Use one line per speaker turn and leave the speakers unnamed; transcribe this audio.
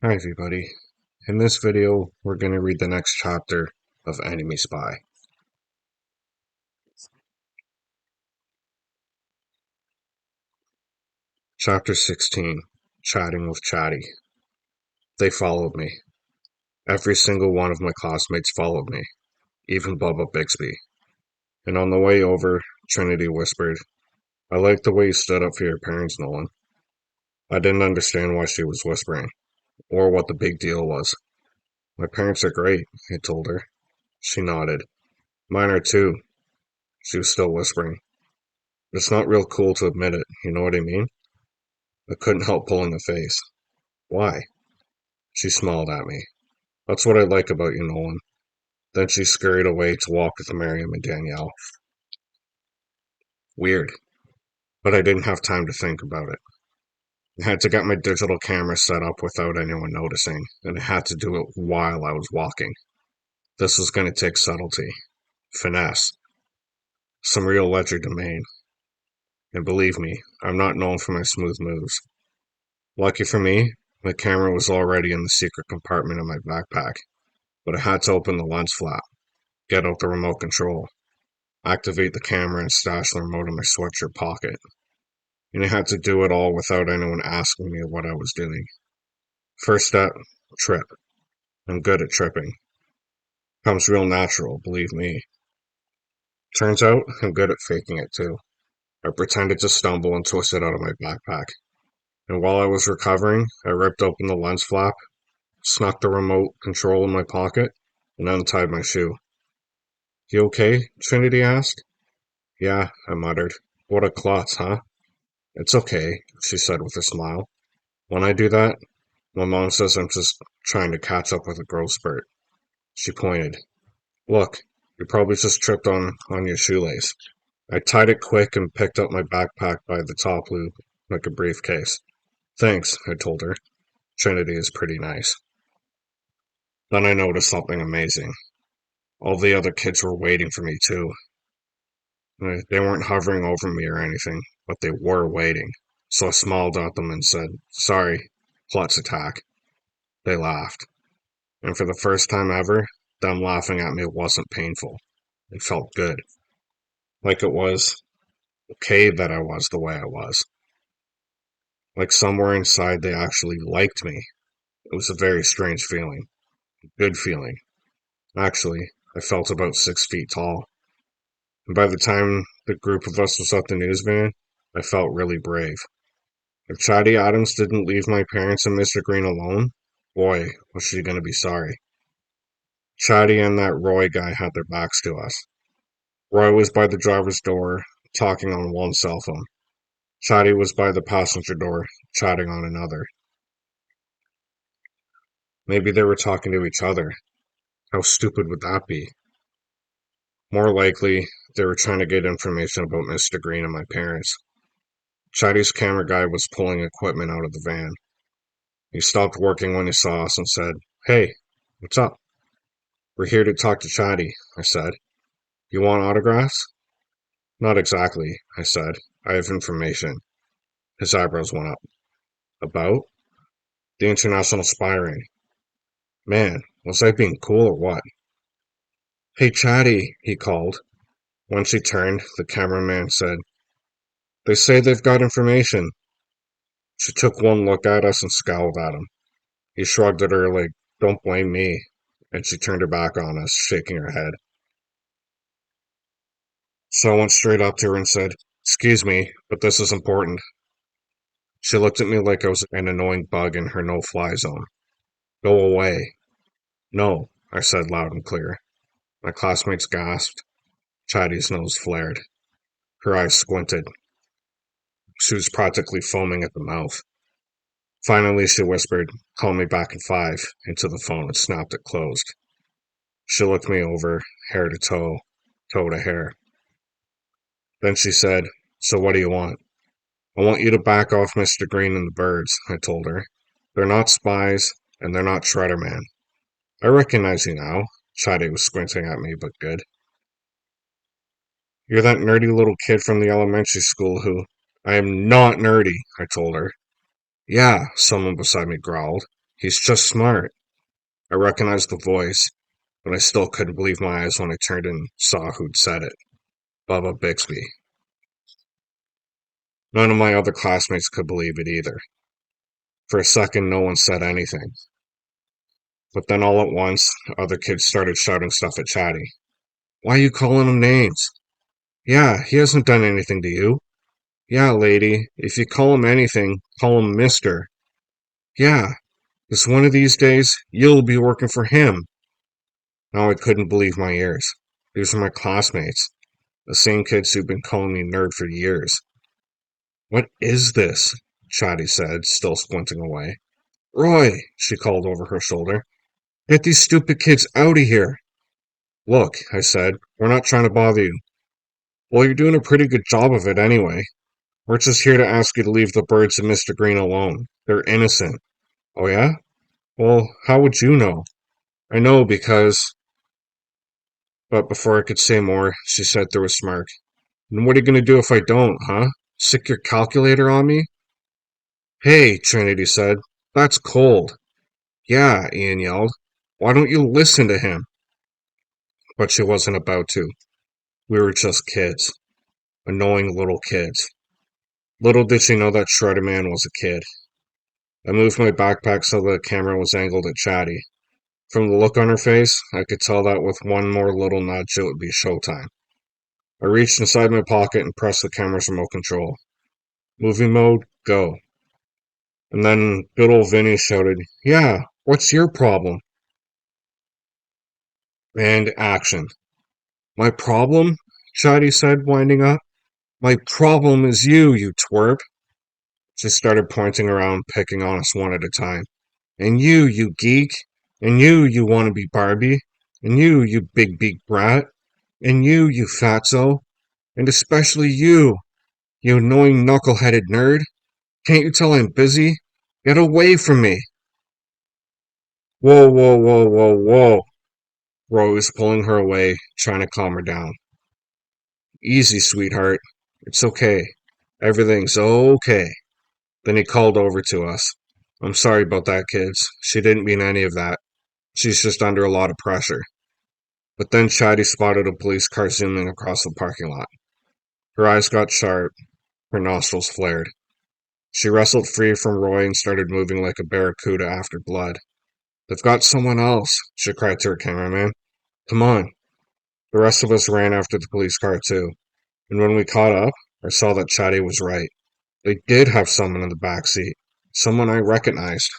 Hi everybody. In this video, we're going to read the next chapter of Enemy Spy. Chapter 16, Chatting with Chatty. They followed me. Every single one of my classmates followed me, even Bubba Bixby. And on the way over, Trinity whispered, "I like the way you stood up for your parents, Nolan." I didn't understand why she was whispering, or what the big deal was. "My parents are great," I told her. She nodded. "Mine are too." She was still whispering. "It's not real cool to admit it, you know what I mean?" I couldn't help pulling a face. "Why?" She smiled at me. "That's what I like about you, Nolan." Then she scurried away to walk with Miriam and Danielle. Weird, but I didn't have time to think about it. I had to get my digital camera set up without anyone noticing, and I had to do it while I was walking. This was going to take subtlety, finesse, some real legerdemain. And believe me, I'm not known for my smooth moves. Lucky for me, my camera was already in the secret compartment of my backpack, but I had to open the lens flap, get out the remote control, activate the camera, and stash the remote in my sweatshirt pocket. And I had to do it all without anyone asking me what I was doing. First step, trip. I'm good at tripping. Comes real natural, believe me. Turns out, I'm good at faking it too. I pretended to stumble and twist it out of my backpack. And while I was recovering, I ripped open the lens flap, snuck the remote control in my pocket, and untied my shoe. "You okay?" Trinity asked. "Yeah," I muttered. "What a klutz, huh?" "It's okay," she said with a smile. "When I do that, my mom says I'm just trying to catch up with a growth spurt." She pointed. "Look, you probably just tripped on your shoelace." I tied it quick and picked up my backpack by the top loop, like a briefcase. "Thanks," I told her. Trinity is pretty nice. Then I noticed something amazing. All the other kids were waiting for me, too. They weren't hovering over me or anything, but they were waiting. So I smiled at them and said, "Sorry, klutz attack." They laughed. And for the first time ever, them laughing at me wasn't painful. It felt good. Like it was okay that I was the way I was. Like somewhere inside they actually liked me. It was a very strange feeling. A good feeling. Actually, I felt about 6 feet tall. And by the time the group of us was at the news van, I felt really brave. If Chatty Adams didn't leave my parents and Mr. Green alone, boy, was she gonna be sorry. Chatty and that Roy guy had their backs to us. Roy was by the driver's door, talking on one cell phone. Chatty was by the passenger door, chatting on another. Maybe they were talking to each other. How stupid would that be? More likely, they were trying to get information about Mr. Green and my parents. Chatty's camera guy was pulling equipment out of the van. He stopped working when he saw us and said, "Hey, what's up?" "We're here to talk to Chatty," I said. "You want autographs?" "Not exactly," I said. "I have information." His eyebrows went up. "About?" "The international spy ring." Man, was I being cool or what? "Hey, Chatty," he called. When she turned, the cameraman said, "They say they've got information." She took one look at us and scowled at him. He shrugged at her like, "Don't blame me." And she turned her back on us, shaking her head. So I went straight up to her and said, "Excuse me, but this is important." She looked at me like I was an annoying bug in her no-fly zone. "Go away." "No," I said loud and clear. My classmates gasped. Chatty's nose flared. Her eyes squinted. She was practically foaming at the mouth. Finally, she whispered, "Call me back in 5," into the phone and snapped it closed. She looked me over, hair to toe, toe to hair. Then she said, "So what do you want?" "I want you to back off Mr. Green and the birds," I told her. "They're not spies, and they're not Shredderman." "I recognize you now." Chatty was squinting at me, but good. "You're that nerdy little kid from the elementary school who—" "I am not nerdy," I told her. "Yeah," someone beside me growled. He's just smart. I recognized the voice, but I still couldn't believe my eyes when I turned and saw who'd said it. Bubba Bixby. None of my other classmates could believe it either. For a second, no one said anything. But then all at once, other kids started shouting stuff at Chatty. Why are you calling him names? Yeah, he hasn't done anything to you. Yeah, lady, if you call him anything, call him Mister. Yeah, because one of these days, you'll be working for him. Now I couldn't believe my ears. These were my classmates, the same kids who'd been calling me nerd for years. What is this? Chatty said, still squinting away. Roy, she called over her shoulder. Get these stupid kids out of here. Look, I said, we're not trying to bother you. Well, you're doing a pretty good job of it anyway. We're just here to ask you to leave the birds and Mr. Green alone. They're innocent. Oh, yeah? Well, how would you know? I know because... But before I could say more, she said through a smirk. And what are you going to do if I don't, huh? Stick your calculator on me? Hey, Trinity said. That's cold. Yeah, Ian yelled. Why don't you listen to him? But she wasn't about to. We were just kids. Annoying little kids. Little did she know that Shredderman was a kid. I moved my backpack so the camera was angled at Chatty. From the look on her face, I could tell that with one more little nudge it would be showtime. I reached inside my pocket and pressed the camera's remote control. Movie mode, go. And then good old Vinny shouted, Yeah, what's your problem? And action. My problem? Chatty said, winding up. My problem is you, you twerp. She started pointing around, picking on us one at a time. And you geek. And you wannabe Barbie. And you big beak brat. And you fatso. And especially you annoying knuckle-headed nerd. Can't you tell I'm busy? Get away from me. Whoa, whoa, whoa, whoa, whoa. Roy was pulling her away, trying to calm her down. Easy, sweetheart. It's okay. Everything's okay. Then he called over to us. I'm sorry about that, kids. She didn't mean any of that. She's just under a lot of pressure. But then Chatty spotted a police car zooming across the parking lot. Her eyes got sharp. Her nostrils flared. She wrestled free from Roy and started moving like a barracuda after blood. They've got someone else, she cried to her cameraman. Come on. The rest of us ran after the police car too. And when we caught up, I saw that Chatty was right. They did have someone in the back seat. Someone I recognized.